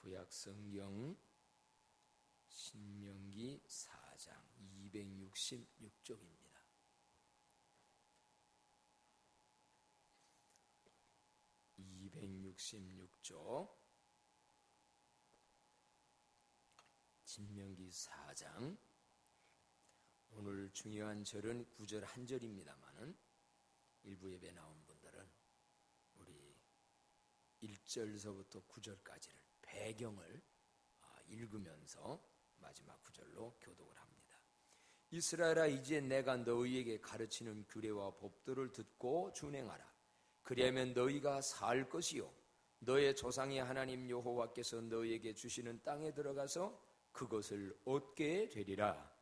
구약 성경 신명기 4장 266쪽입니다. 신명기 4장. 오늘 중요한 절은 9절 한 절입니다만은 일부 예배 나온 분들은 우리 1절서부터 9절까지를 배경을 읽으면서 마지막 9절로 교독을 합니다. 이스라엘아, 이제 내가 너희에게 가르치는 규례와 법도를 듣고 준행하라. 그리하면 너희가 살 것이요 너의 조상의 하나님 여호와께서 너희에게 주시는 땅에 들어가서 그것을 얻게 되리라.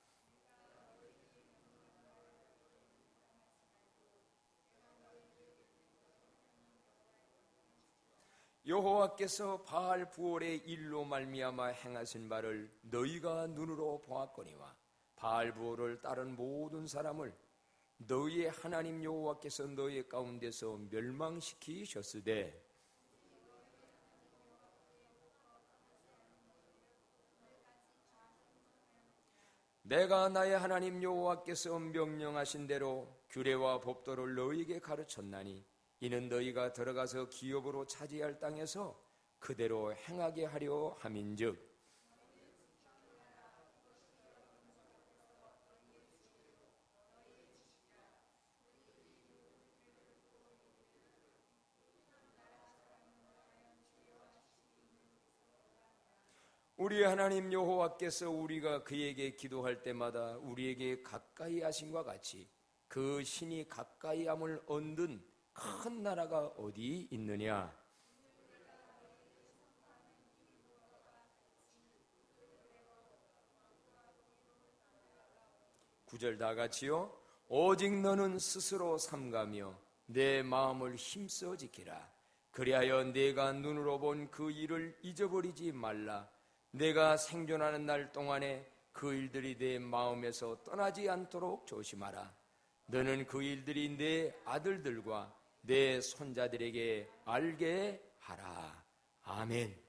여호와께서 바알 부올의 일로 말미암아 행하신 바를 너희가 눈으로 보았거니와 바알 부올을 따른 모든 사람을 너희의 하나님 여호와께서 너희 가운데서 멸망시키셨으되 내가 나의 하나님 여호와께서 명령하신 대로 규례와 법도를 너희에게 가르쳤나니 이는 너희가 들어가서 기업으로 차지할 땅에서 그대로 행하게 하려 함인즉 우리 하나님 여호와께서 우리가 그에게 기도할 때마다 우리에게 가까이 하심과 같이 그 신이 가까이 함을 얻는 큰 나라가 어디 있느냐? 9절 다 같이요. 오직 너는 스스로 삼가며 내 마음을 힘써 지키라. 그리하여 내가 눈으로 본 그 일을 잊어버리지 말라. 내가 생존하는 날 동안에 그 일들이 내 마음에서 떠나지 않도록 조심하라. 너는 그 일들이 내 아들들과 내 손자들에게 알게 하라. 아멘.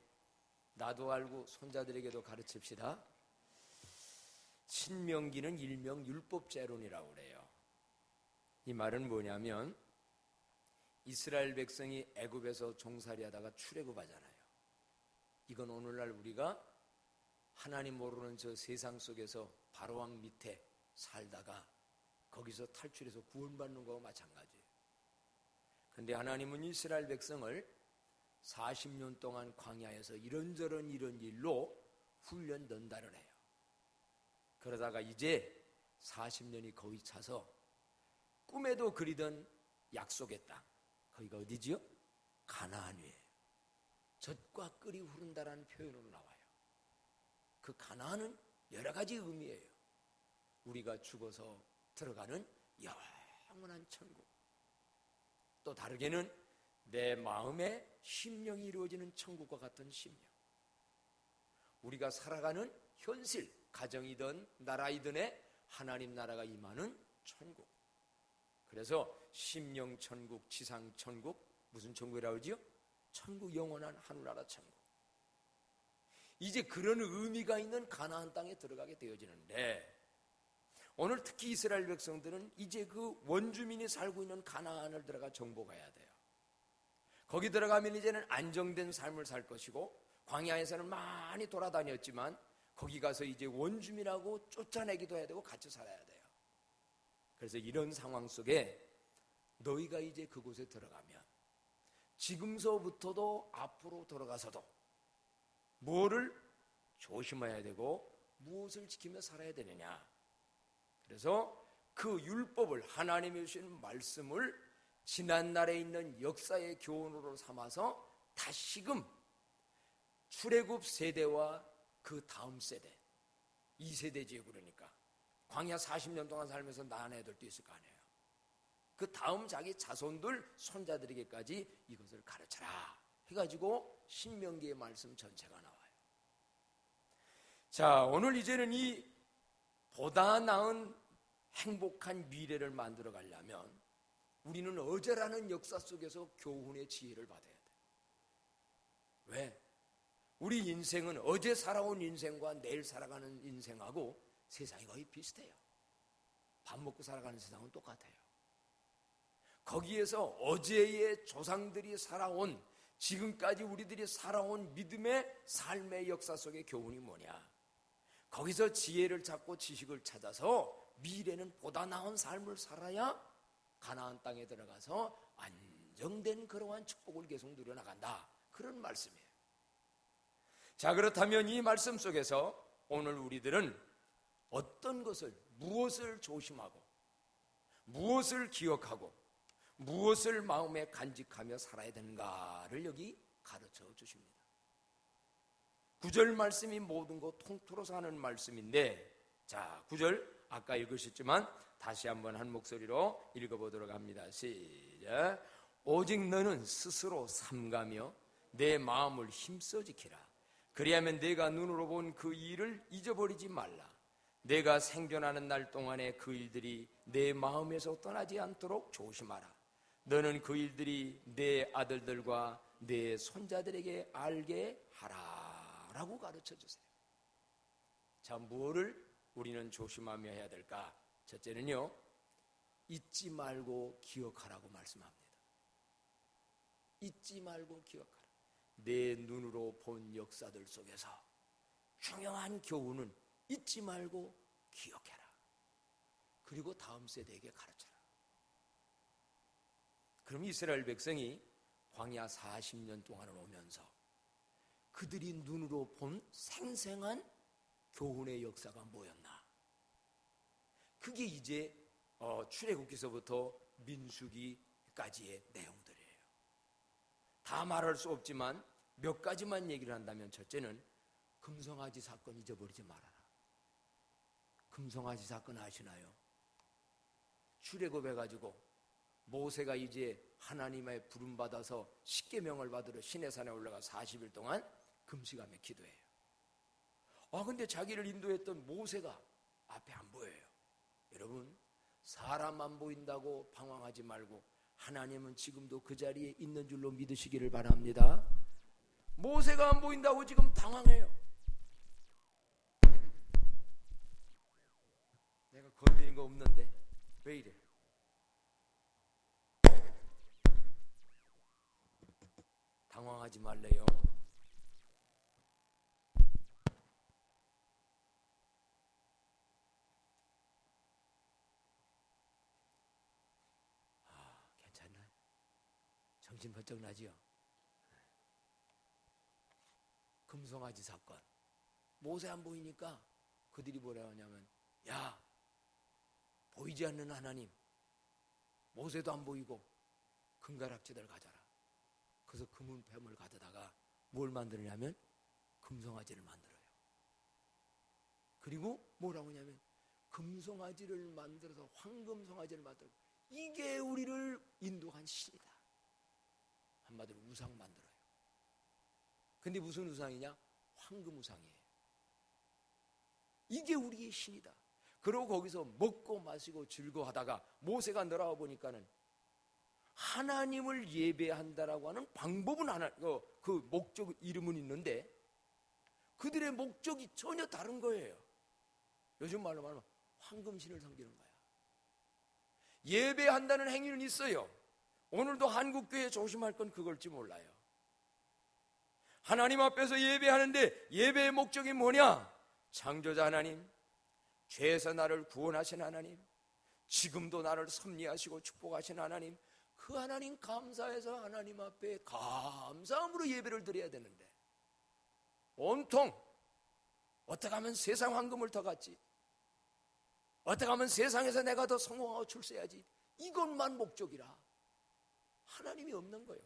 나도 알고 손자들에게도 가르칩시다. 신명기는 일명 율법제론이라고 그래요. 이 말은 뭐냐면 이스라엘 백성이 애굽에서 종살이 하다가 출애굽하잖아요. 이건 오늘날 우리가 하나님 모르는 저 세상 속에서 바로왕 밑에 살다가 거기서 탈출해서 구원받는 거와 마찬가지예요. 그런데 하나님은 이스라엘 백성을 40년 동안 광야에서 이런저런 이런 일로 훈련 전달을 해요. 그러다가 이제 40년이 거의 차서 꿈에도 그리던 약속의 땅, 거기가 어디지요? 가나안이에요. 젖과 꿀이 흐른다라는 표현으로 나와요. 그 가나안은 여러 가지 의미예요. 우리가 죽어서 들어가는 영원한 천국, 또 다르게는 내 마음에 심령이 이루어지는 천국과 같은 심령, 우리가 살아가는 현실, 가정이든 나라이든에 하나님 나라가 임하는 천국. 그래서 심령 천국, 지상 천국, 무슨 천국이라고 그러지요? 천국, 영원한 하늘나라 천국. 이제 그런 의미가 있는 가나안 땅에 들어가게 되어지는데 오늘 특히 이스라엘 백성들은 이제 그 원주민이 살고 있는 가나안을 들어가 정복해야 돼요. 거기 들어가면 이제는 안정된 삶을 살 것이고 광야에서는 많이 돌아다녔지만 거기 가서 이제 원주민하고 쫓아내기도 해야 되고 같이 살아야 돼요. 그래서 이런 상황 속에 너희가 이제 그곳에 들어가면 지금서부터도 앞으로 들어가서도 뭐를 조심해야 되고 무엇을 지키며 살아야 되느냐. 그래서 그 율법을, 하나님이 주신 말씀을 지난날에 있는 역사의 교훈으로 삼아서 다시금 출애굽 세대와 그 다음 세대, 2세대지요. 그러니까 광야 40년 동안 살면서 낳은 애들도 있을 거 아니에요. 그 다음 자기 자손들, 손자들에게까지 이것을 가르쳐라 해가지고 신명기의 말씀 전체가 나와요. 자, 오늘 이제는 이 보다 나은 행복한 미래를 만들어 가려면 우리는 어제라는 역사 속에서 교훈의 지혜를 받아야 돼. 왜? 우리 인생은 어제 살아온 인생과 내일 살아가는 인생하고 세상이 거의 비슷해요. 밥 먹고 살아가는 세상은 똑같아요. 거기에서 어제의 조상들이 살아온, 지금까지 우리들이 살아온 믿음의 삶의 역사 속의 교훈이 뭐냐? 거기서 지혜를 찾고 지식을 찾아서 미래는 보다 나은 삶을 살아야 가나안 땅에 들어가서 안정된 그러한 축복을 계속 누려나간다, 그런 말씀이에요. 자, 그렇다면 이 말씀 속에서 오늘 우리들은 어떤 것을, 무엇을 조심하고 무엇을 기억하고 무엇을 마음에 간직하며 살아야 되는가를 여기 가르쳐 주십니다. 9절 말씀이 모든 것 통틀어서 하는 말씀인데, 자, 9절 아까 읽으셨지만 다시 한번 한 목소리로 읽어보도록 합니다. 시작. 오직 너는 스스로 삼가며 내 마음을 힘써 지키라. 그리하면 내가 눈으로 본 그 일을 잊어버리지 말라. 내가 생존하는 날 동안에 그 일들이 내 마음에서 떠나지 않도록 조심하라. 너는 그 일들이 내 아들들과 내 손자들에게 알게 하라 라고 가르쳐 주세요. 자, 무엇을 우리는 조심하며 해야 될까? 첫째는요, 잊지 말고 기억하라고 말씀합니다. 잊지 말고 기억하라. 내 눈으로 본 역사들 속에서 중요한 교훈은 잊지 말고 기억해라. 그리고 다음 세대에게 가르쳐라. 그럼 이스라엘 백성이 광야 40년 동안을 오면서 그들이 눈으로 본 생생한 교훈의 역사가 뭐였나? 그게 이제 출애굽기서부터 민수기까지의 내용들이에요. 다 말할 수 없지만 몇 가지만 얘기를 한다면, 첫째는 금송아지 사건 잊어버리지 말아라. 금송아지 사건 아시나요? 출애굽해가지고 모세가 이제 하나님의 부름받아서 십계명을 받으러 시내산에 올라가 40일 동안 금식하며 기도해요. 근데 자기를 인도했던 모세가 앞에 안 보여요. 여러분, 사람 안 보인다고 방황하지 말고 하나님은 지금도 그 자리에 있는 줄로 믿으시기를 바랍니다. 모세가 안 보인다고 지금 당황해요. 내가 건드린 거 없는데 왜 이래? 당황하지 말래요. 괜찮나요? 정신 번쩍 나지요? 금송아지 사건. 모세 안 보이니까 그들이 뭐라 하냐면, 야, 보이지 않는 하나님, 모세도 안 보이고 금가락지들 가져라. 그래서 금은뱀을 가져다가 뭘 만드느냐면 금송아지를 만들어요. 그리고 뭐라고 하냐면 금송아지를 만들어서 황금송아지를 만들어, 이게 우리를 인도한 신이다. 한마디로 우상 만들어요. 근데 무슨 우상이냐? 황금 우상이에요. 이게 우리의 신이다. 그리고 거기서 먹고 마시고 즐거워하다가 모세가 내려와 보니까는 하나님을 예배한다라고 하는 방법은 하나, 그 목적 이름은 있는데 그들의 목적이 전혀 다른 거예요. 요즘 말로 말하면 황금신을 섬기는 거야. 예배한다는 행위는 있어요. 오늘도 한국교회 조심할 건 그걸지 몰라요. 하나님 앞에서 예배하는데 예배의 목적이 뭐냐? 창조자 하나님, 죄에서 나를 구원하신 하나님, 지금도 나를 섭리하시고 축복하신 하나님, 그 하나님 감사해서 하나님 앞에 감사함으로 예배를 드려야 되는데 온통 어떻게 하면 세상 황금을 더 갖지, 어떻게 하면 세상에서 내가 더 성공하고 출세해야지, 이것만 목적이라 하나님이 없는 거예요.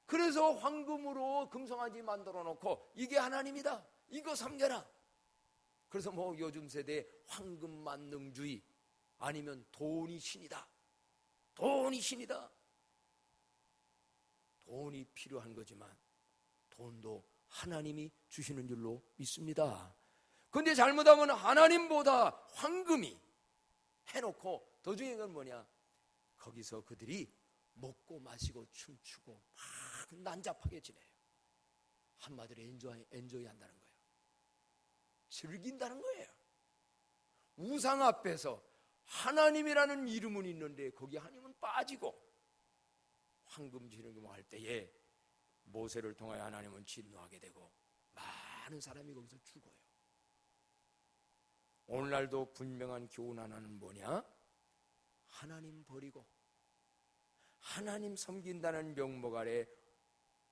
그래서 황금으로 금송아지 만들어 놓고 이게 하나님이다, 이거 섬겨라. 그래서 뭐 요즘 세대에 황금 만능주의, 아니면 돈이 신이다, 돈이 신이다. 돈이 필요한 거지만 돈도 하나님이 주시는 줄로 믿습니다. 그런데 잘못하면 하나님보다 황금이 해놓고 더 중요한 건 뭐냐? 거기서 그들이 먹고 마시고 춤추고 막 난잡하게 지내요. 한마디로 엔조이 한다는 거예요. 즐긴다는 거예요. 우상 앞에서 하나님이라는 이름은 있는데 거기 하나님은 빠지고 황금 지르기만 할 때에 모세를 통하여 하나님은 진노하게 되고 많은 사람이 거기서 죽어요. 오늘날도 분명한 교훈 하나는 뭐냐? 하나님 버리고 하나님 섬긴다는 명목 아래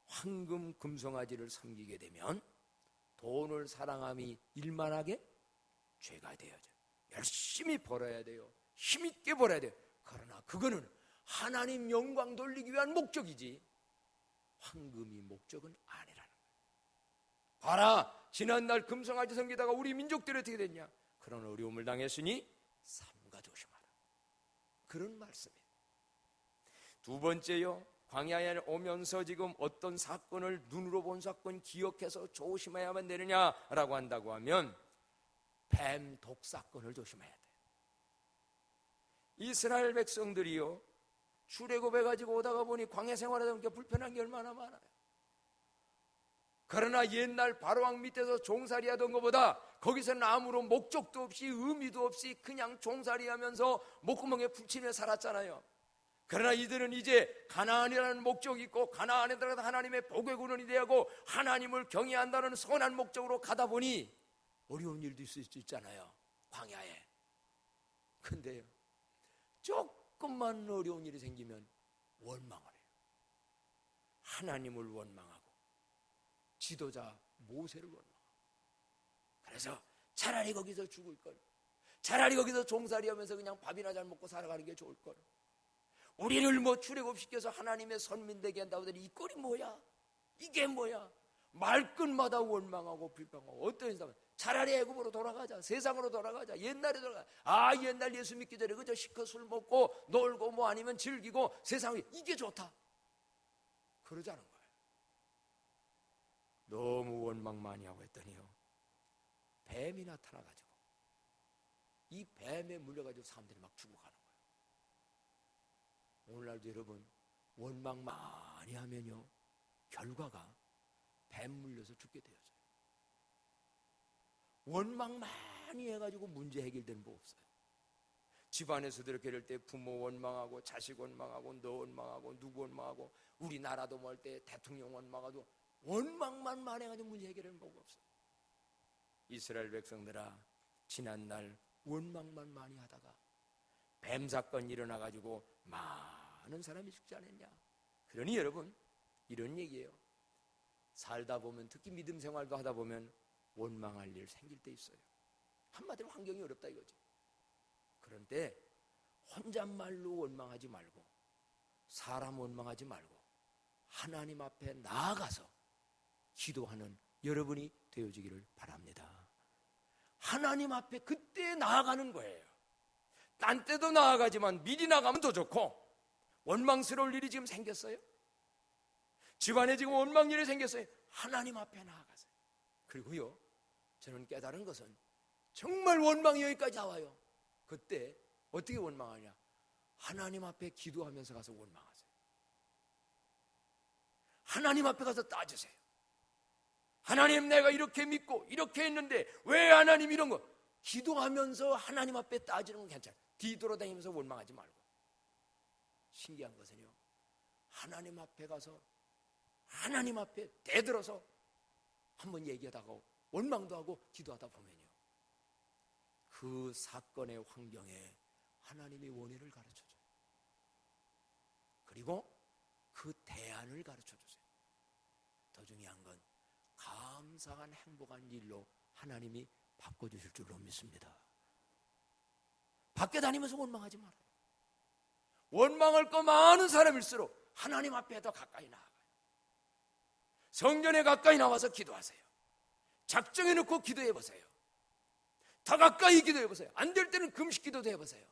황금 금송아지를 섬기게 되면 돈을 사랑함이 일만하게 죄가 되어져요. 열심히 벌어야 돼요. 힘있게 벌어야 돼요. 그러나 그거는 하나님 영광 돌리기 위한 목적이지 황금이 목적은 아니라는 거예요. 봐라, 지난날 금송아지 섬기다가 우리 민족들이 어떻게 됐냐? 그런 어려움을 당했으니 삼가 조심하라. 그런 말씀이에요. 두 번째요, 광야에 오면서 지금 어떤 사건을 눈으로 본 사건 기억해서 조심해야만 되느냐라고 한다고 하면 뱀 독 사건을 조심해야 돼요. 이스라엘 백성들이요, 출애굽해 가지고 오다가 보니 광야 생활하다 보니까 불편한 게 얼마나 많아요. 그러나 옛날 바로왕 밑에서 종살이 하던 것보다 거기서는 아무런 목적도 없이 의미도 없이 그냥 종살이 하면서 목구멍에 붙이며 살았잖아요. 그러나 이들은 이제 가나안이라는 목적이 있고 가나안에 들어가서 하나님의 복의 근원이 되고 하나님을 경외한다는 선한 목적으로 가다 보니 어려운 일도 있을 수 있잖아요, 광야에. 근데요, 조금만 어려운 일이 생기면 원망을 해요. 하나님을 원망하고 지도자 모세를 원망하고. 그래서 차라리 거기서 죽을 걸, 차라리 거기서 종살이 하면서 그냥 밥이나 잘 먹고 살아가는 게 좋을 걸, 우리를 뭐 출애굽시켜서 하나님의 선민되게 한다고 하더니 이 꼴이 뭐야? 이게 뭐야? 말끝마다 원망하고 비방하고. 어떤 사람은 차라리 애굽으로 돌아가자, 세상으로 돌아가자, 옛날에 돌아가자. 아, 옛날 예수 믿기 전에 그저 시커 술 먹고 놀고 뭐 아니면 즐기고 세상에 이게 좋다, 그러자는 거예요. 너무 원망 많이 하고 했더니요, 뱀이 나타나가지고 이 뱀에 물려가지고 사람들이 막 죽어가는 거예요. 오늘날도 여러분 원망 많이 하면요, 결과가 뱀 물려서 죽게 되어져요. 원망 많이 해가지고 문제 해결되는 법 없어요. 집안에서도 이렇게 이럴 때 부모 원망하고 자식 원망하고 너 원망하고 누구 원망하고 우리나라도 뭐 할 때 대통령 원망하고 원망만 많이 해가지고 문제 해결하는 법 없어요. 이스라엘 백성들아, 지난날 원망만 많이 하다가 뱀 사건이 일어나가지고 많은 사람이 죽지 않았냐. 그러니 여러분 이런 얘기예요. 살다 보면, 특히 믿음 생활도 하다 보면 원망할 일 생길 때 있어요. 한마디로 환경이 어렵다 이거죠. 그런데 혼잣말로 원망하지 말고 사람 원망하지 말고 하나님 앞에 나아가서 기도하는 여러분이 되어지기를 바랍니다. 하나님 앞에 그때 나아가는 거예요. 딴 때도 나아가지만 미리 나가면 더 좋고. 원망스러울 일이 지금 생겼어요? 집안에 지금 원망 일이 생겼어요? 하나님 앞에 나아가세요. 그리고요, 저는 깨달은 것은 정말 원망이 여기까지 나와요. 그때 어떻게 원망하냐? 하나님 앞에 기도하면서 가서 원망하세요. 하나님 앞에 가서 따지세요. 하나님, 내가 이렇게 믿고 이렇게 했는데 왜 하나님 이런 거? 기도하면서 하나님 앞에 따지는 건 괜찮아요. 뒤돌아다니면서 원망하지 말고. 신기한 것은요, 하나님 앞에 가서 하나님 앞에 대들어서 한번 얘기하다가 원망도 하고 기도하다 보면요, 그 사건의 환경에 하나님의 원인을 가르쳐줘요. 그리고 그 대안을 가르쳐주세요. 더 중요한 건 감사한 행복한 일로 하나님이 바꿔주실 줄로 믿습니다. 밖에 다니면서 원망하지 말아요. 원망할 거 많은 사람일수록 하나님 앞에 더 가까이 나아가요. 성전에 가까이 나와서 기도하세요. 작정해놓고 기도해보세요. 더 가까이 기도해보세요. 안 될 때는 금식 기도도 해보세요.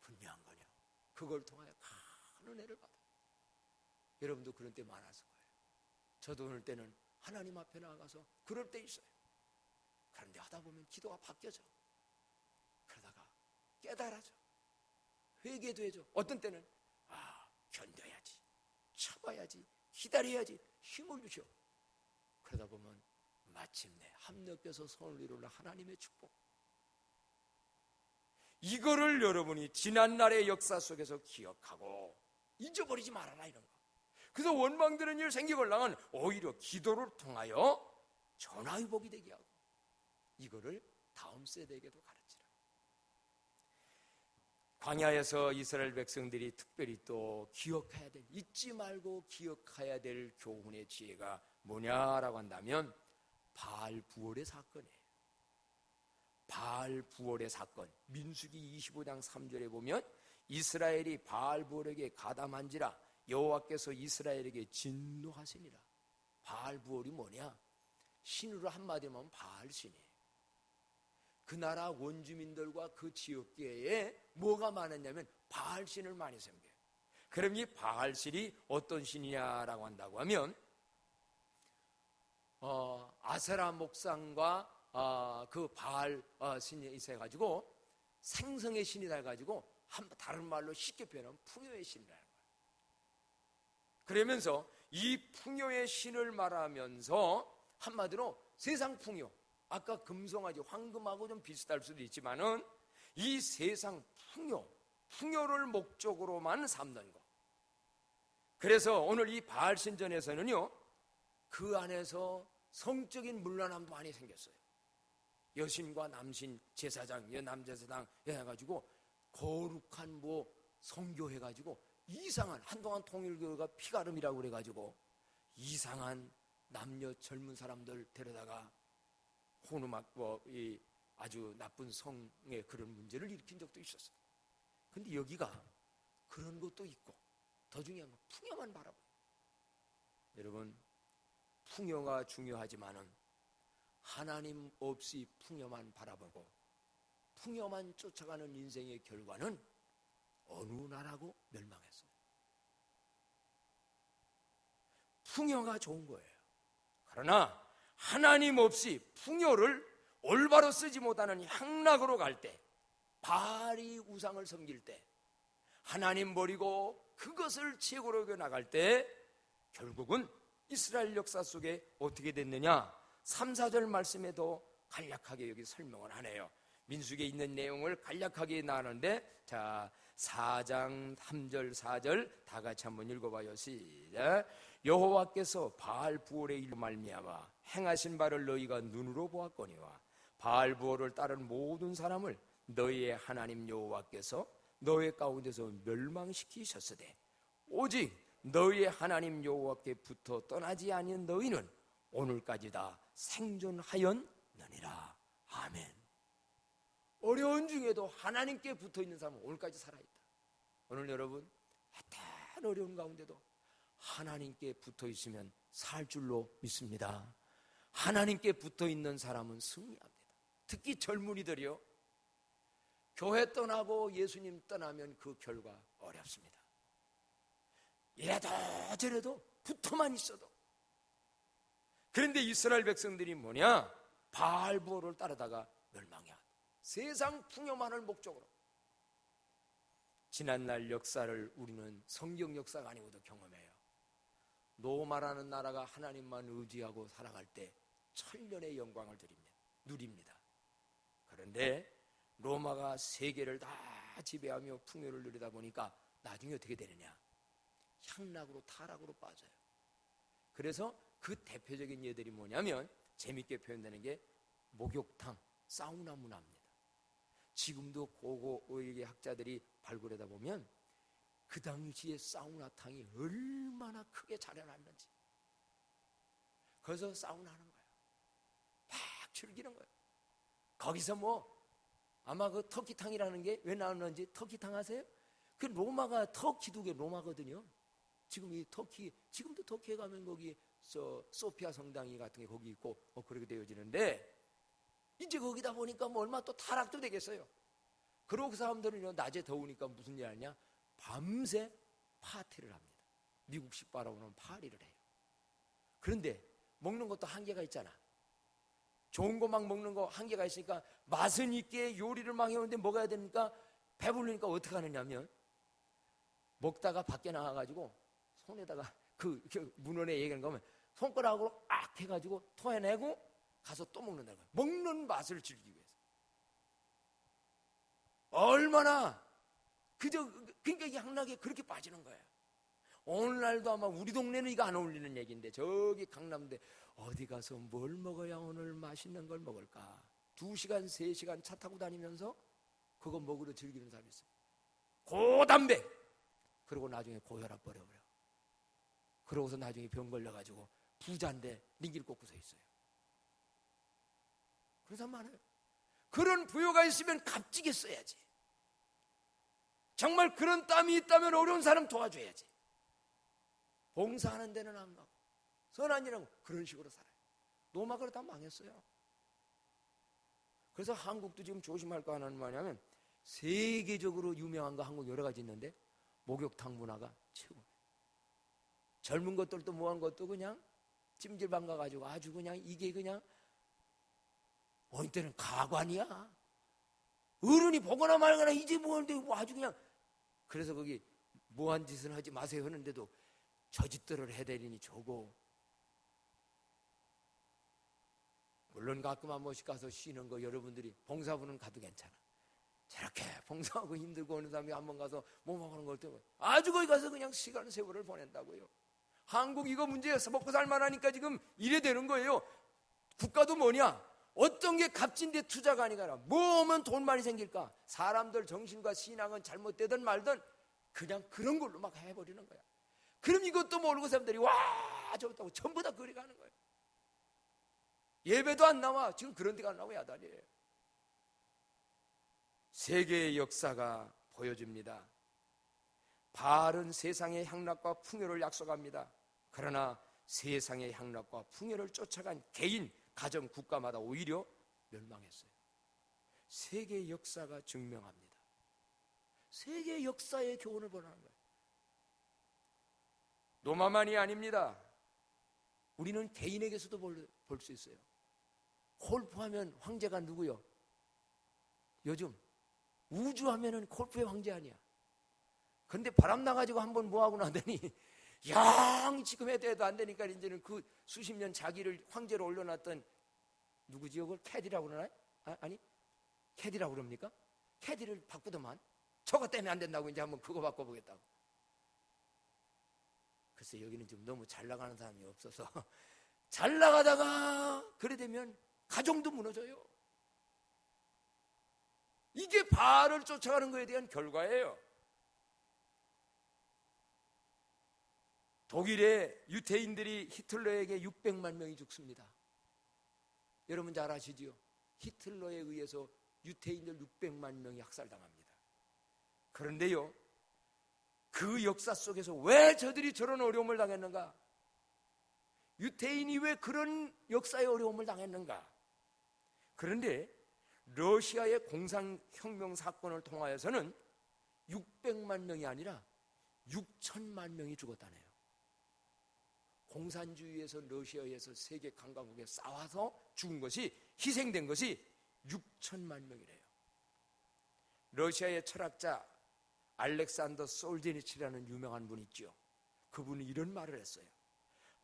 분명한 거냐, 그걸 통하여 큰 은혜를 받아요. 여러분도 그런 때 많았을 거예요. 저도 어느 때는 하나님 앞에 나가서 그럴 때 있어요. 그런데 하다 보면 기도가 바뀌어져. 그러다가 깨달아져. 회개도 해줘. 어떤 때는 견뎌야지, 참아야지, 기다려야지 힘을 주셔. 그러다 보면 마침내 합력해서 손을 이루는 하나님의 축복, 이거를 여러분이 지난날의 역사 속에서 기억하고 잊어버리지 말아라, 이런 거. 그래서 원망되는 일 생기걸랑은 오히려 기도를 통하여 전화위복이 되게 하고, 이거를 다음 세대에게도 가르치라. 광야에서 이스라엘 백성들이 특별히 또 기억해야 될, 잊지 말고 기억해야 될 교훈의 지혜가 뭐냐라고 한다면 바알 부월의 사건이에요. 바알 부월의 사건, 민수기 25장 3절에 보면 이스라엘이 바알 부월에게 가담한지라 여호와께서 이스라엘에게 진노하시니라. 바알 부월이 뭐냐? 신으로 한마디로 하면 바알신이에요. 그 나라 원주민들과 그 지역계에 뭐가 많았냐면 바알신을 많이 섬겨요. 그럼 이 바알신이 어떤 신이냐라고 한다고 하면 아세라 목상과 그 바알 신이 있어가지고 생성의 신이라 해가지고 다른 말로 쉽게 표현하면 풍요의 신이라는 거예요. 그러면서 이 풍요의 신을 말하면서 한마디로 세상 풍요, 아까 금송아지 황금하고 좀 비슷할 수도 있지만은 이 세상 풍요를 목적으로만 삼는 것. 그래서 오늘 이 바알 신전에서는요, 그 안에서 성적인 문란함도 많이 생겼어요. 여신과 남신 제사장, 남제사장 해가지고 거룩한 성교해가지고 이상한, 한동안 통일교회가 피가름이라고 그래가지고 이상한 남녀 젊은 사람들 데려다가 혼음악 이 아주 나쁜 성의 그런 문제를 일으킨 적도 있었어요. 근데 여기가 그런 것도 있고 더 중요한 건 풍요만 바라보고, 여러분 풍요가 중요하지만은 하나님 없이 풍요만 바라보고 풍요만 쫓아가는 인생의 결과는 어느 나라고 멸망했어요. 풍요가 좋은 거예요. 그러나 하나님 없이 풍요를 올바로 쓰지 못하는 향락으로 갈 때, 바알이 우상을 섬길 때, 하나님 버리고 그것을 최고로 여겨 나갈 때 결국은 이스라엘 역사 속에 어떻게 됐느냐, 3, 4절 말씀에도 간략하게 여기 설명을 하네요. 민수기에 있는 내용을 간략하게 나누는데, 자 4장 3절 4절 다 같이 한번 읽어봐요. 시작. 여호와께서 바알 부올의 일로 말미암아 행하신 바를 너희가 눈으로 보았거니와 바알 부올을 따른 모든 사람을 너희의 하나님 여호와께서 너희 가운데서 멸망시키셨으되 오직 너희의 하나님 여호와께 붙어 떠나지 아니한 너희는 오늘까지 다 생존하였느니라. 아멘. 어려운 중에도 하나님께 붙어있는 사람은 오늘까지 살아있다. 오늘 여러분 어떤 어려운 가운데도 하나님께 붙어있으면 살 줄로 믿습니다. 하나님께 붙어있는 사람은 승리합니다. 특히 젊은이들이요, 교회 떠나고 예수님 떠나면 그 결과 어렵습니다. 이래도 저래도 붙어만 있어도. 그런데 이스라엘 백성들이 뭐냐, 바알 부올을 따르다가 멸망해. 세상 풍요만을 목적으로. 지난날 역사를 우리는 성경 역사가 아니고도 경험해요. 로마라는 나라가 하나님만 의지하고 살아갈 때 천년의 영광을 누립니다. 그런데 로마가 세계를 다 지배하며 풍요를 누리다 보니까 나중에 어떻게 되느냐, 향락으로 타락으로 빠져요. 그래서 그 대표적인 예들이 뭐냐면 재밌게 표현되는 게 목욕탕, 사우나 문화입니다. 지금도 고고의 학자들이 발굴하다 보면 그 당시에 사우나탕이 얼마나 크게 자라났는지, 거기서 사우나 하는 거예요. 막 즐기는 거예요. 거기서 아마 그 터키탕이라는 게 왜 나왔는지 터키탕 아세요? 그 로마가 터키도 로마거든요. 지금 이 터키, 지금도 터키에 가면 거기 소피아 성당이 같은 게 거기 있고 그렇게 되어지는데, 이제 거기다 보니까 얼마 또 타락도 되겠어요. 그리고 그 사람들은 낮에 더우니까 무슨 일 하냐, 밤새 파티를 합니다. 미국식 바라보면 파리를 해요. 그런데 먹는 것도 한계가 있잖아. 좋은 거 막 먹는 거 한계가 있으니까 맛은 있게 요리를 막 해오는데 먹어야 되니까 배부르니까 어떻게 하느냐면 먹다가 밖에 나가가지고 손에다가 그 문헌에 얘기하는 거 보면 손가락으로 악 해가지고 토해내고 가서 또 먹는다는 거예요. 먹는 맛을 즐기기 위해서. 얼마나 그러니까 이 향락에 그렇게 빠지는 거예요. 오늘날도 아마 우리 동네는 이거 안 어울리는 얘기인데 저기 강남대 어디 가서 뭘 먹어야 오늘 맛있는 걸 먹을까? 2시간 3시간 차 타고 다니면서 그거 먹으러 즐기는 사람이 있어요. 고담배. 그리고 나중에 고혈압 버려버려. 그러고서 나중에 병 걸려가지고 부자인데 링기를 꽂고 서 있어요. 그런 사람 많아요. 그런 부여가 있으면 값지게 써야지. 정말 그런 땀이 있다면 어려운 사람 도와줘야지. 봉사하는 데는 안 가고 선한 일하고 그런 식으로 살아요. 노마크로 다 망했어요. 그래서 한국도 지금 조심할 거 하나는 뭐냐면 세계적으로 유명한 거 한국 여러 가지 있는데 목욕탕 문화가 최고예요. 젊은 것들도 뭐한 것도 그냥 찜질방 가가지고 아주 그냥 이게 그냥 어느 때는 가관이야. 어른이 보거나 말거나 이제 뭐하는데 아주 그냥. 그래서 거기 뭐한 짓은 하지 마세요 하는데도 저 짓들을 해대리니 저거. 물론 가끔 한 번씩 가서 쉬는 거 여러분들이 봉사부는 가도 괜찮아. 저렇게 봉사하고 힘들고 오는 사람이 한 번 가서 뭐 먹는 걸 때문에 아주 거기 가서 그냥 시간 세월을 보낸다고요. 한국 이거 문제에서 먹고 살만하니까 지금 이래 되는 거예요. 국가도 뭐냐? 어떤 게 값진데 투자가 아니라 뭐 하면 돈 많이 생길까? 사람들 정신과 신앙은 잘못되든 말든 그냥 그런 걸로 막 해버리는 거야. 그럼 이것도 모르고 사람들이 와 저렇다고 전부 다 그리 가는 거예요. 예배도 안 나와. 지금 그런 데가 안 나와 야단이에요. 세계의 역사가 보여줍니다. 바알은 세상의 향락과 풍요를 약속합니다. 그러나 세상의 향락과 풍요를 쫓아간 개인, 가정, 국가마다 오히려 멸망했어요. 세계의 역사가 증명합니다. 세계의 역사의 교훈을 보라는 거예요. 노마만이 아닙니다. 우리는 개인에게서도 볼 수 있어요. 골프하면 황제가 누구요? 요즘 우주하면은 골프의 황제 아니야. 근데 바람 나가지고 한번 뭐하고 나더니 영 지금 해도 안 되니까 이제는 그 수십 년 자기를 황제로 올려놨던 누구지요? 그걸 캐디라고 그러나요? 아니 캐디라고 그럽니까? 캐디를 바꾸더만 저거 때문에 안 된다고 이제 한번 그거 바꿔보겠다고. 글쎄 여기는 좀 너무 잘 나가는 사람이 없어서 잘 나가다가 그래 되면 가정도 무너져요. 이게 바알을 쫓아가는 것에 대한 결과예요. 독일의 유태인들이 히틀러에게 600만 명이 죽습니다. 여러분 잘 아시지요? 히틀러에 의해서 유태인들 600만 명이 학살당합니다. 그런데요, 그 역사 속에서 왜 저들이 저런 어려움을 당했는가? 유태인이 왜 그런 역사의 어려움을 당했는가? 그런데 러시아의 공산혁명 사건을 통하여서는 600만 명이 아니라 6천만 명이 죽었다네요. 공산주의에서 러시아에서 세계 강강국에 싸워서 죽은 것이, 희생된 것이 6천만 명이래요. 러시아의 철학자 알렉산더 솔제니치라는 유명한 분 있죠. 그분이 이런 말을 했어요.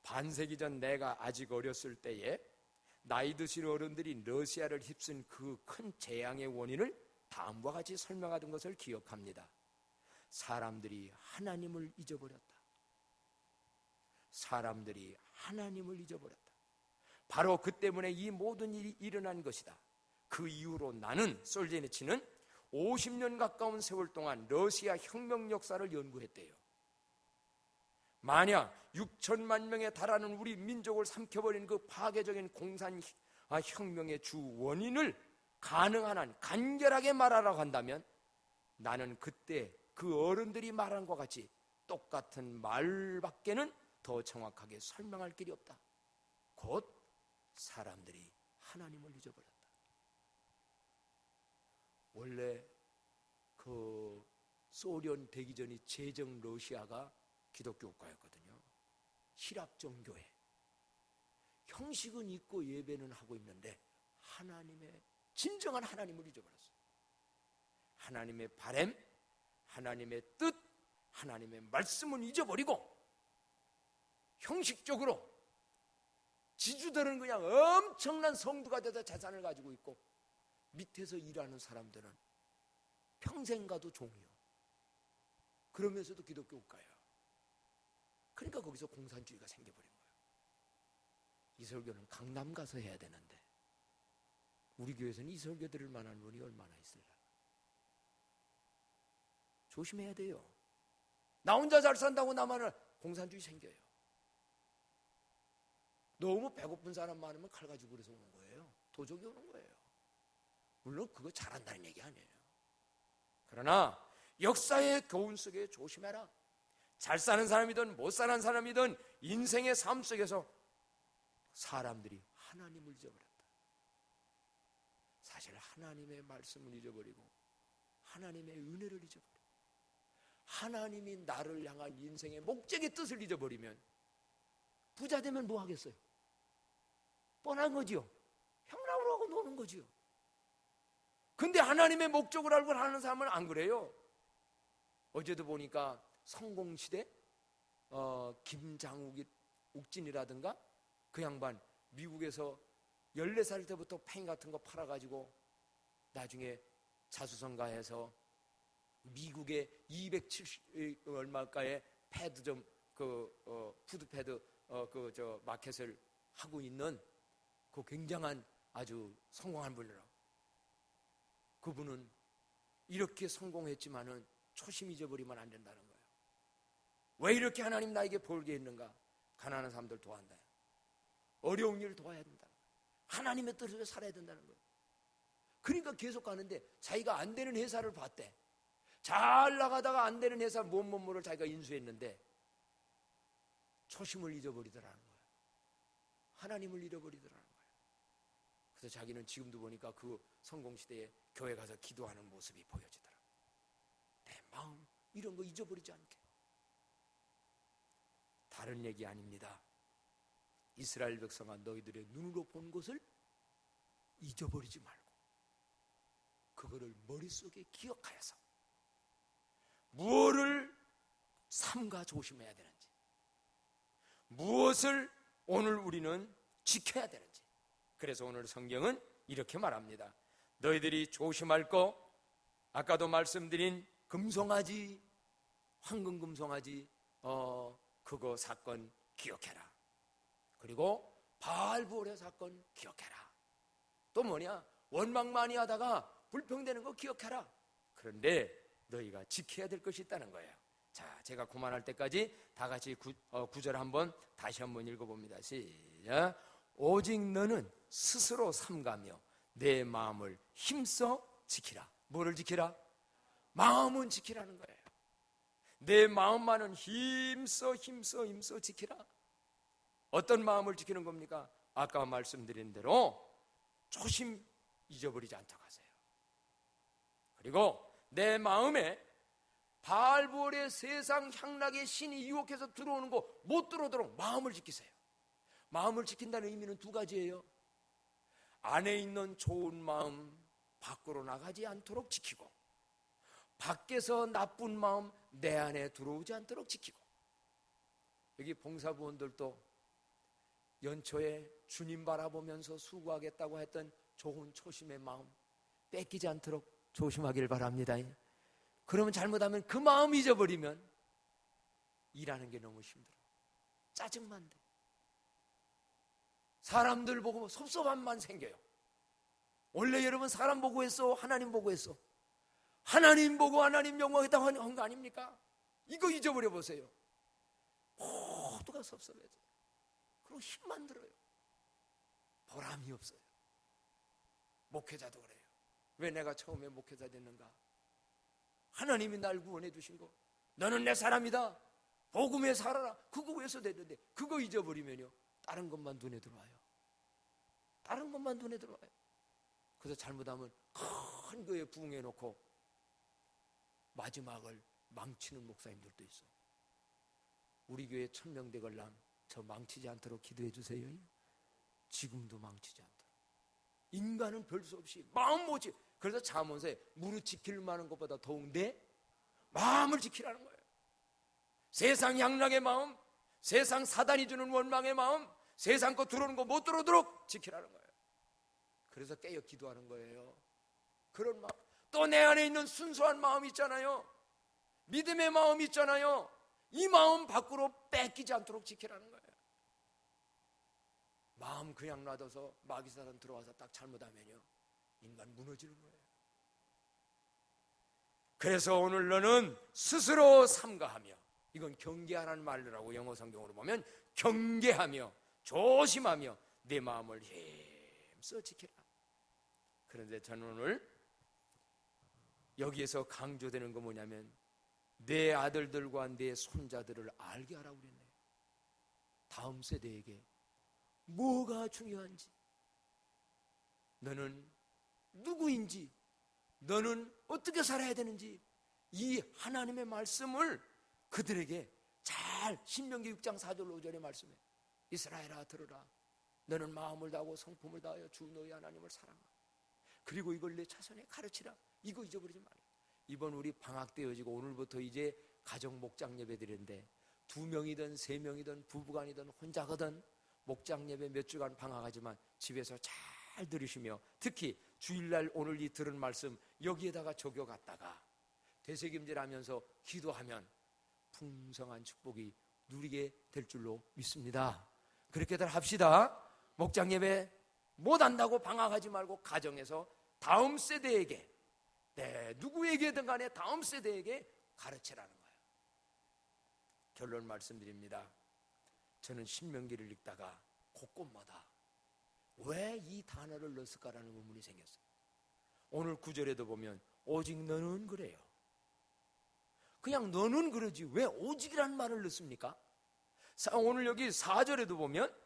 반세기 전 내가 아직 어렸을 때에 나이 드신 어른들이 러시아를 휩쓴 그 큰 재앙의 원인을 다음과 같이 설명하던 것을 기억합니다. 사람들이 하나님을 잊어버렸다. 사람들이 하나님을 잊어버렸다. 바로 그 때문에 이 모든 일이 일어난 것이다. 그 이후로 나는, 솔제니치는 50년 가까운 세월 동안 러시아 혁명 역사를 연구했대요. 만약 6천만 명에 달하는 우리 민족을 삼켜버린 그 파괴적인 공산혁명의 주 원인을 가능한 한 간결하게 말하라고 한다면 나는 그때 그 어른들이 말한 것 같이 똑같은 말밖에는 더 정확하게 설명할 길이 없다. 곧 사람들이 하나님을 잊어버렸다. 원래 그 소련 되기 전이 제정 러시아가 기독교 국가였거든요. 실합종 교회. 형식은 있고 예배는 하고 있는데 하나님의 진정한 하나님을 잊어버렸어요. 하나님의 바램, 하나님의 뜻, 하나님의 말씀은 잊어버리고 형식적으로 지주들은 그냥 엄청난 성부가 돼서 재산을 가지고 있고, 밑에서 일하는 사람들은 평생 가도 종이요. 그러면서도 기독교 국가예요. 그러니까 거기서 공산주의가 생겨버린 거예요. 이 설교는 강남 가서 해야 되는데 우리 교회에서는 이 설교 들을 만한 분이 얼마나 있을까? 조심해야 돼요. 나 혼자 잘 산다고 나만은 공산주의 생겨요. 너무 배고픈 사람 많으면 칼 가지고 그래서 오는 거예요. 도적이 오는 거예요. 물론 그거 잘한다는 얘기 아니에요. 그러나 역사의 교훈 속에 조심해라. 잘 사는 사람이든 못 사는 사람이든 인생의 삶 속에서 사람들이 하나님을 잊어버렸다. 사실 하나님의 말씀을 잊어버리고 하나님의 은혜를 잊어버리고 하나님이 나를 향한 인생의 목적의 뜻을 잊어버리면 부자 되면 뭐 하겠어요? 뻔한 거지요. 형랑으로 하고 노는 거지요. 근데 하나님의 목적을 알고 하는 사람은 안 그래요. 어제도 보니까 성공시대 김장욱이 욱진이라든가 그 양반 미국에서 14살 때부터 펜 같은 거 팔아가지고 나중에 자수성가해서 미국의 270 얼마가의 패드점 푸드패드 마켓을 하고 있는 그 굉장한 아주 성공한 분이라고. 그분은 이렇게 성공했지만은 초심 잊어버리면 안 된다는 거예요. 왜 이렇게 하나님 나에게 벌게 했는가? 가난한 사람들 도와한다. 어려운 일 도와야 된다. 하나님의 뜻을 살아야 된다는 거예요. 그러니까 계속 가는데 자기가 안 되는 회사를 봤대. 잘 나가다가 안 되는 회사 뭐를 자기가 인수했는데 초심을 잊어버리더라는 거예요. 하나님을 잃어버리더라는 거예요. 그래서 자기는 지금도 보니까 그 성공시대에 교회 가서 기도하는 모습이 보여지더라고요. 내 마음 이런 거 잊어버리지 않게. 다른 얘기 아닙니다. 이스라엘 백성아, 너희들의 눈으로 본 것을 잊어버리지 말고 그거를 머릿속에 기억하여서 무엇을 삼가 조심해야 되는지, 무엇을 오늘 우리는 지켜야 되는지. 그래서 오늘 성경은 이렇게 말합니다. 너희들이 조심할 거, 아까도 말씀드린 금송아지, 황금 금송아지 그거 사건 기억해라. 그리고 바알부올의 사건 기억해라. 또 뭐냐? 원망 많이 하다가 불평되는 거 기억해라. 그런데 너희가 지켜야 될 것이 있다는 거예요. 자, 제가 그만할 때까지 다 같이 구절 한번 다시 한번 읽어봅니다. 시작. 오직 너는 스스로 삼가며 내 마음을 힘써 지키라. 뭐를 지키라? 마음은 지키라는 거예요. 내 마음만은 힘써 지키라. 어떤 마음을 지키는 겁니까? 아까 말씀드린 대로 초심 잊어버리지 않도록 하세요. 그리고 내 마음에 바알부올의 세상 향락의 신이 유혹해서 들어오는 거 못 들어오도록 마음을 지키세요. 마음을 지킨다는 의미는 두 가지예요. 안에 있는 좋은 마음 밖으로 나가지 않도록 지키고, 밖에서 나쁜 마음 내 안에 들어오지 않도록 지키고. 여기 봉사부원들도 연초에 주님 바라보면서 수고하겠다고 했던 좋은 초심의 마음 뺏기지 않도록 조심하길 바랍니다. 그러면 잘못하면 그 마음 잊어버리면 일하는 게 너무 힘들어. 짜증만 돼. 사람들 보고 섭섭함만 생겨요. 원래 여러분 사람 보고 했어? 하나님 보고 했어? 하나님 보고 하나님 영광했다고 한 거 아닙니까? 이거 잊어버려 보세요. 모두가 섭섭해져. 그리고 힘만 들어요. 보람이 없어요. 목회자도 그래요. 왜 내가 처음에 목회자 됐는가? 하나님이 날 구원해 주신 거. 너는 내 사람이다. 복음에 살아라. 그거 위해서 됐는데 그거 잊어버리면요, 다른 것만 눈에 들어와요. 다른 것만 눈에 들어와요. 그래서 잘못하면 큰 거에 부응해 놓고 마지막을 망치는 목사님들도 있어. 우리 교회 1000명 되걸람 저 망치지 않도록 기도해 주세요. 지금도 망치지 않도록. 인간은 별 수 없이 마음 못 지켜. 그래서 잠언서에 무릇 지킬 만한 것보다 더욱 내 마음을 지키라는 거예요. 세상 향락의 마음, 세상 사단이 주는 원망의 마음, 세상 거 들어오는 거 못 들어오도록 지키라는 거예요. 그래서 깨어 기도하는 거예요. 그런 마음. 또 내 안에 있는 순수한 마음 있잖아요. 믿음의 마음 있잖아요. 이 마음 밖으로 뺏기지 않도록 지키라는 거예요. 마음 그냥 놔둬서 마귀사단 들어와서 딱 잘못하면요, 인간 무너지는 거예요. 그래서 오늘 너는 스스로 삼가하며, 이건 경계하라는 말이라고 영어 성경으로 보면 경계하며 조심하며 내 마음을 힘써 지켜라. 그런데 저는 오늘 여기에서 강조되는 건 뭐냐면 내 아들들과 내 손자들을 알게 하라고 그랬네요. 다음 세대에게 뭐가 중요한지, 너는 누구인지, 너는 어떻게 살아야 되는지, 이 하나님의 말씀을 그들에게 잘, 신명기 6장 4절 5절의 말씀에 이스라엘아 들으라, 너는 마음을 다하고 성품을 다하여 주 너희 하나님을 사랑하라. 그리고 이걸 내 자손에 가르치라. 이거 잊어버리지 말라. 이번 우리 방학 때여지고 오늘부터 이제 가정 목장 예배 드리는데 2명이든 3명이든 부부간이든 혼자거든 목장 예배 몇 주간 방학하지만 집에서 잘 들으시며, 특히 주일날 오늘 이 들은 말씀 여기에다가 적용했다가 되새김질하면서 기도하면 풍성한 축복이 누리게 될 줄로 믿습니다. 그렇게들 합시다. 목장 예배 못한다고 방학하지 말고 가정에서 다음 세대에게, 누구에게든 간에 다음 세대에게 가르치라는 거예요. 결론 말씀드립니다. 저는 신명기를 읽다가 곳곳마다 왜 이 단어를 넣었을까라는 의문이 생겼어요. 오늘 9절에도 보면 오직 너는 그래요. 그냥 너는 그러지 왜 오직이라는 말을 넣습니까? 오늘 여기 4절에도 보면,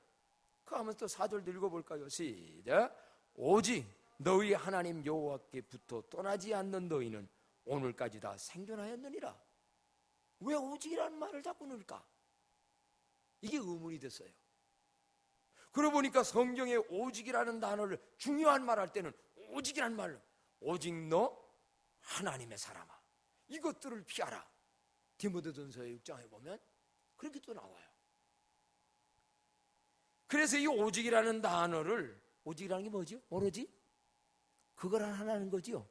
그 하면서 또 4절도 읽어볼까요? 시작. 오직 너희 하나님 여호와께부터 떠나지 않는 너희는 오늘까지 다 생존하였느니라. 왜 오직이라는 말을 자꾸 넣을까? 이게 의문이 됐어요. 그러고 보니까 성경에 오직이라는 단어를 중요한 말 할 때는 오직이라는 말로, 오직 너 하나님의 사람아 이것들을 피하라. 디모데전서의 6장에 보면 그렇게 또 나와요. 그래서 이 오직이라는 단어를, 오직이라는 게 뭐죠? 오로지? 그걸 하나는 거지요.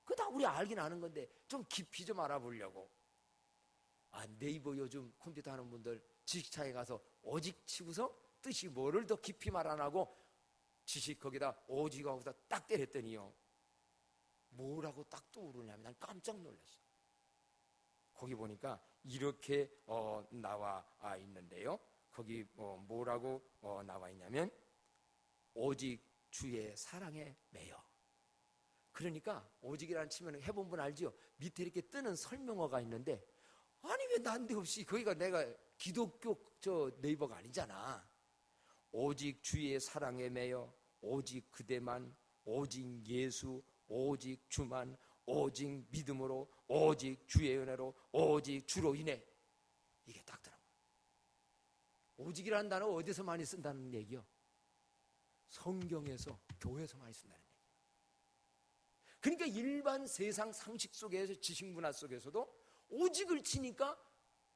그거 다 우리 알긴 아는 건데 좀 깊이 좀 알아보려고. 네이버 요즘 컴퓨터 하는 분들 지식창에 가서 오직 치고서 뜻이 뭐를 더 깊이 말 안 하고 지식 거기다 오직하고서 딱 때렸더니요, 뭐라고 딱 떠오르냐면 난 깜짝 놀랐어. 거기 보니까 이렇게 나와 있는데요. 거기 뭐라고 나와 있냐면 오직 주의 사랑에 매여. 그러니까 오직이라는 치면 해본 분 알죠? 밑에 이렇게 뜨는 설명어가 있는데, 아니 왜 난데없이, 거기가 내가 기독교 네이버가 아니잖아. 오직 주의 사랑에 매여, 오직 그대만, 오직 예수, 오직 주만, 오직 믿음으로, 오직 주의 은혜로, 오직 주로 인해. 이게 딱 들어가. 오직이라는 단어 어디서 많이 쓴다는 얘기요? 성경에서, 교회에서 많이 쓴다는 얘기. 그러니까 일반 세상 상식 속에서, 지식 문화 속에서도 오직을 치니까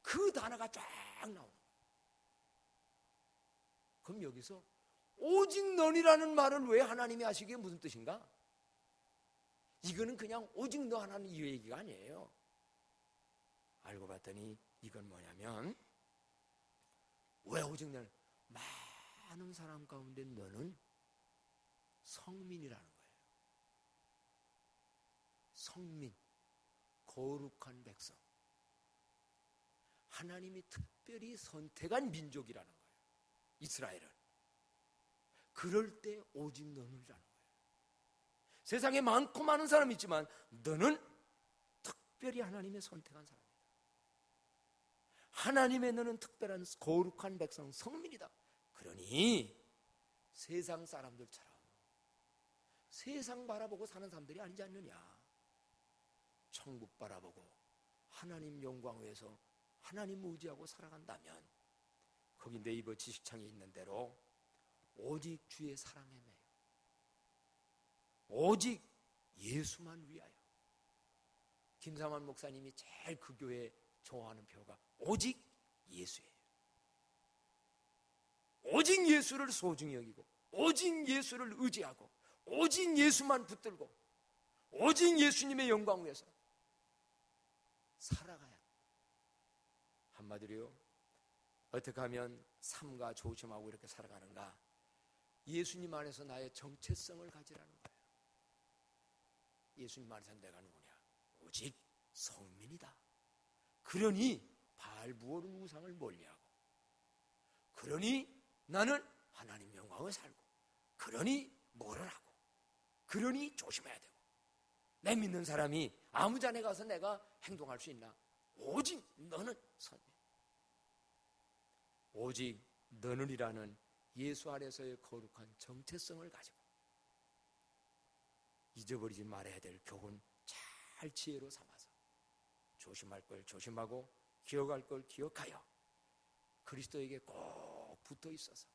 그 단어가 쫙 나오는 거예요. 그럼 여기서 오직 너니라는 말을 왜 하나님이 하시기에 무슨 뜻인가? 이거는 그냥 오직 너 하나는 이 얘기가 아니에요. 알고 봤더니 이건 뭐냐면, 왜 오직 너는, 많은 사람 가운데 너는 성민이라는 거예요. 성민, 거룩한 백성, 하나님이 특별히 선택한 민족이라는 거예요. 이스라엘은. 그럴 때 오직 너는이라는 거예요. 세상에 많고 많은 사람이 있지만 너는 특별히 하나님의 선택한 사람이다. 하나님의 너는 특별한 거룩한 백성, 성민이다. 그러니 세상 사람들처럼 세상 바라보고 사는 사람들이 아니지 않느냐. 천국 바라보고 하나님 영광 위해서 하나님 의지하고 살아간다면, 거기 네이버 지식창에 있는 대로 오직 주의 사랑에 매여, 오직 예수만 위하여. 김삼환 목사님이 제일 그 교회에 좋아하는 표가 오직 예수예요. 오직 예수를 소중히 여기고 오직 예수를 의지하고 오직 예수만 붙들고 오직 예수님의 영광 위해서 살아가야 돼. 한마디로요, 어떻게 하면 삶과 조심하고 이렇게 살아가는가? 예수님 안에서 나의 정체성을 가지라는 거예요. 예수님 안에서 내가 누구냐? 오직 성민이다. 그러니 바알 부어른 우상을 멀리하고, 그러니 나는 하나님 영광을 살고, 그러니 뭐를 하고, 그러니 조심해야 되고, 내 믿는 사람이 아무 잔에 가서 내가 행동할 수 있나? 오직 너는 선민, 오직 너는이라는 예수 안에서의 거룩한 정체성을 가지고 잊어버리지 말아야 될 교훈 잘 지혜로 삼아서 조심할 걸 조심하고 기억할 걸 기억하여 그리스도에게 꼭 붙어 있어서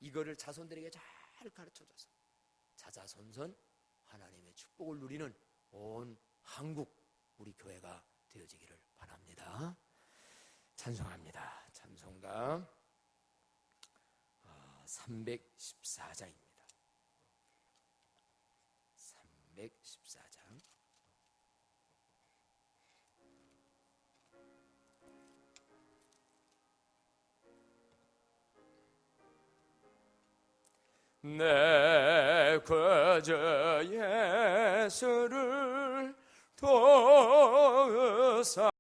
이거를 자손들에게 잘 가르쳐줘서 자자손손 하나님의 축복을 누리는 온 한국 우리 교회가 되어지기를 바랍니다. 찬송합니다. 찬송가 314장입니다. 314장. 내 그저 예수를 더